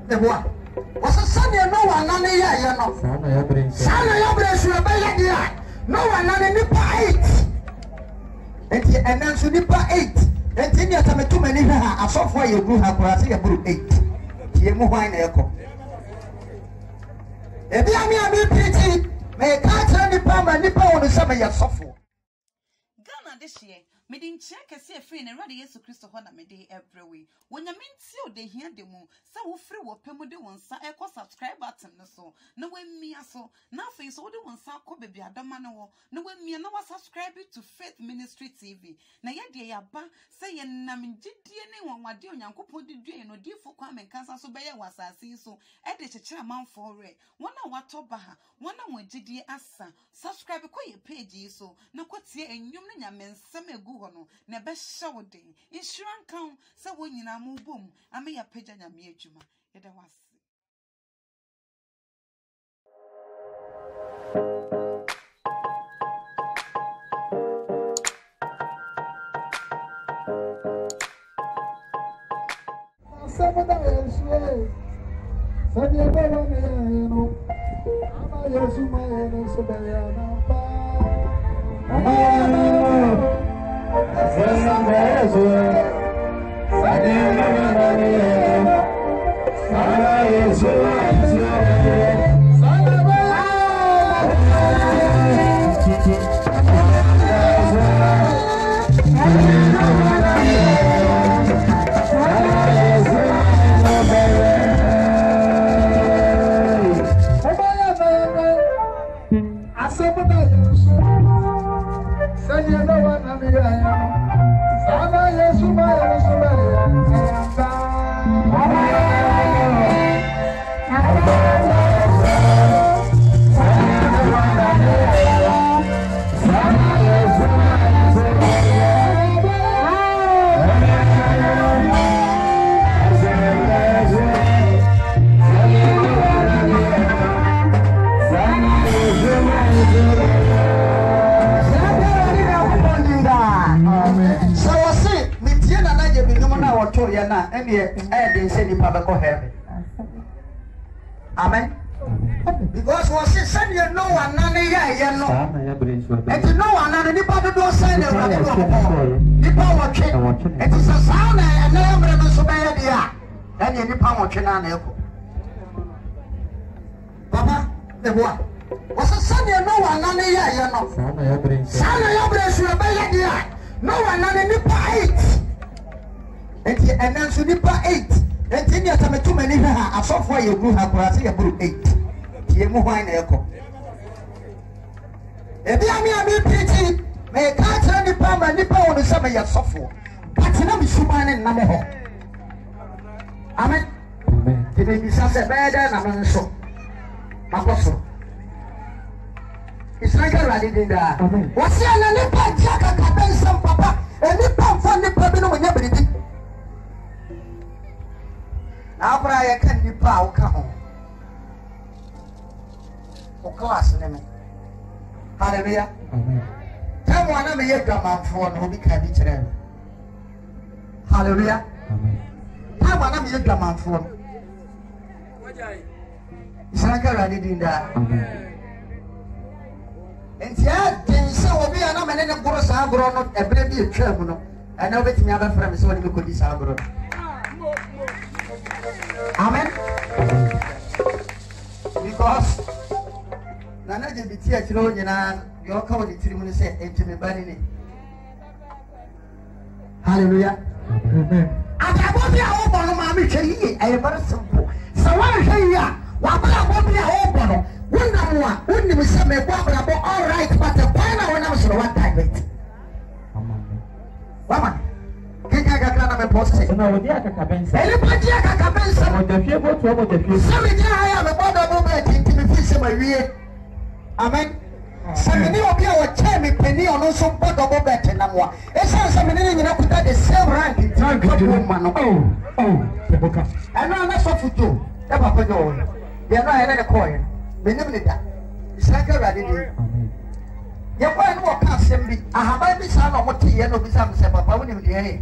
the boy. Was a son, no one, none of ya, no. Son, I have a baby. No one, none in the 8. And then to nipper 8. And then you have too many. I saw for you, who have a group 8. You move wine echo. If you are me pretty, may I can't turn the palm and nipper on the summer you suffer. Ghana this year. Me din check a see free and ready Yesu Christo Hona me day every week. When you mean so they hear the moon, so free what pemo de one sa echo subscribe button so. No way me so now face all the one sa ko baby adamano. No way me no subscribe to Faith Ministry TV. Na ya de ya ba say ye na me gidie ne won wade onyankopon de due no di fo kwa men kansa so be ye wasase so e de chechira man for re. Wona wato ba ha, wona won gidie asa. Subscribe ko ye page so na kwatie enwum ne nyamensem egu no na be show den insurance count say won nyina mu bom ame ya page nyame adwuma yeda wase Amen. Because was it send you no one none ya no. And no one none anybody do send you the power watching. It is a sound and never so bad dia. And you power watching on echo. Papa, the boy. Was it send you no one none ya no. Sana ya brace you bad dia. No one none any 8. And then to nipper 8. And then you have too many. I saw for you who have a group 8. You move wine echo. If you are me pretty, may I can't turn the palm and nipper on the summer you suffer. But you know, be human in Namaho. Amen. The baby sounds better than I'm so. Apostle. It's like a rally in there. What's your nipper? Jack, I can some papa, and nipper for nipper, when you're pretty. Now, I can't be proud. Come home. O class, hallelujah. Tell one of your grandma for no be can be today. Hallelujah. Tell one of your grandma for. It's like a ready in that. And yet, they say, will be an amen and a gross agro, not a baby terminal. I know it's never from so you could be agro. Amen. Because Nana de Bitia Chilona, your cover the ceremony said, and to me, Banny. Hallelujah. I won't be a open, Mammy, I am very simple. So I say, yeah, what I won't be a open. One, wouldn't we say, all right, but the final one was one time. Woman. Kaka post. No, dia kaka bensa. Ele padia kaka bensa. Mo defie bo to mo defie. Sami dia haya me bodo mo be tinti me fi se ma wie. Amen. Sami ni obi a wo che me pani ono so bodo mo be tenamwa. Esa sami ni nyina kuta the same rank in woman no. Peboka. Ana na so futo. E papa jo. Dia na ele de koy. Me nim ni da. Isaka rade ni. Ye kwa no ka sem bi. Ahaba bi sa no mo te ye no bi sa me se papa wo ni me de.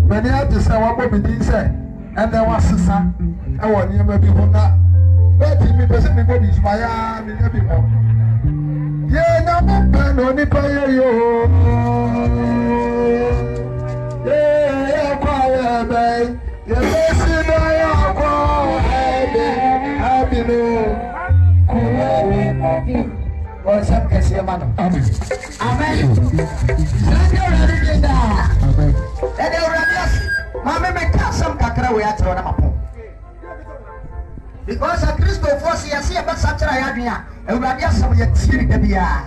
Many of the same what we did say, and there was a son. I want you maybe who not. But me person me body is my arm in every more. Yeah, no man only pay you. Yeah, quiet, babe. Yeah, listen, I am or some Cassiamano. Amen. Amen. And they were just, Mamma, make some cacra we are throwing up. Because a Christo force, I see about such a idea, and we are just some yet seeing the beer.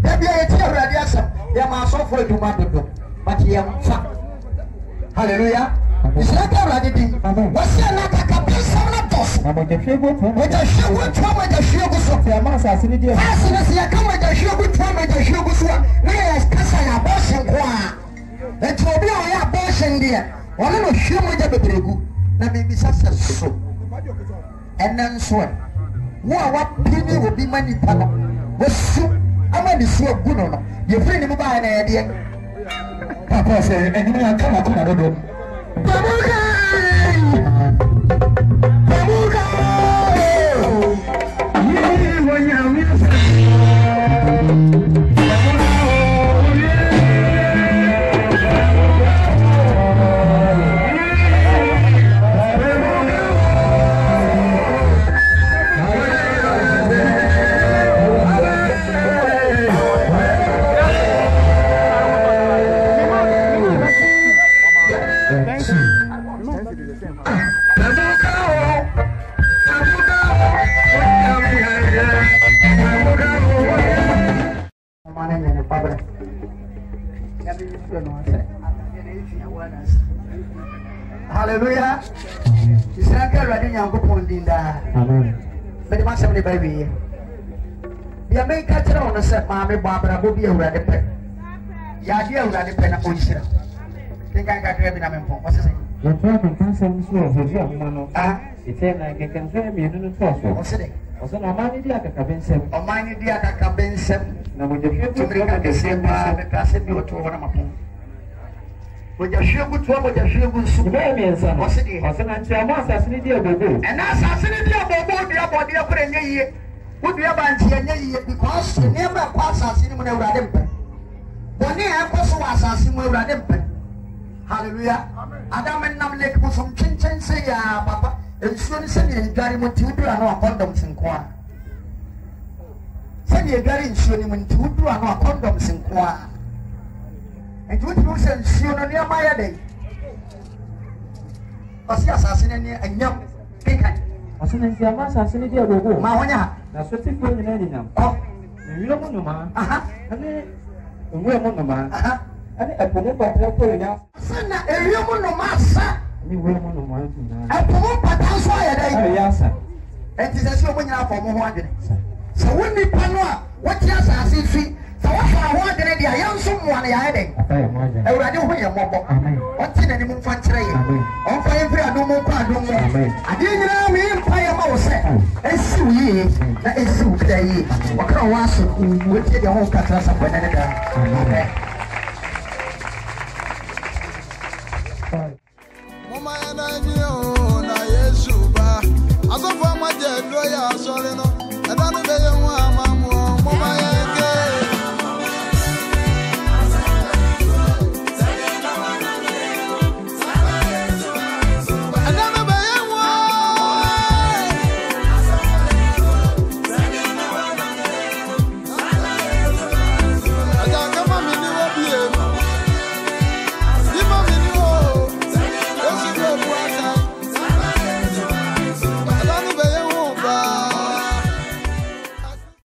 There be a tear radiation, there must offer to Mando, but he am fat. Hallelujah. It's not already. What's your name? With a sugar from with a sugar of the mass, in the as I come with a sugar from with a sugar swap. Yes, Cassandra Boston. That will be our Boston dear. One of you with a baby. Let me be successful. And then so what penny will be money panel. What's soup? I'm going to see a good one. Your friend will buy an idea. Papa said, and you come up another door. Hallelujah. You say I'm ready now. Go pon dinda. Amen. But the master of the baby. The American catcher on the set, Mammy Barbara will be a red pet. Yadia will have the pen of Oyster. Think I got grabbing a man. What's it? Your problem can send me to the young man. Ah, it's a like I can tell me in the first one. What's it? Also, no money, the other cabin seven. Or mine, the other cabin seven. Now, when you feel to bring out the same bar, the class of your 2 on my phone. With your sugar, with your sugar, super. What's it? What's an assassinity of the book? And assassinity of the book, the body of the year. Would be a bunch here because you never pass us in when I read them. Bonnie, I also was in when I read them. Hallelujah. Adam and Namlek was some chin say, Papa, and soon send you Gary Montudu and our condoms in Qua. Send you Gary in Shuniman to do and our condoms in Qua. And you would send Shuna near my day. Was the assassin and young Pinkan? Was an assassinity of the book. Mahonia. That's what you put in any number. Oh, you don't know, man. And then we're on man. And I promote putting out. Send a real massa. You will want to mind. I promote that's why I answer. And it is a when you are for more. So when we panua, what yes, I see free. So what I want to be a young someone hiding. I will do your mobile. What's in any move for trade? On fire, I don't know. I didn't know me empire mouse. And see ye, that is so day. What can I want to do with your whole catastrophe?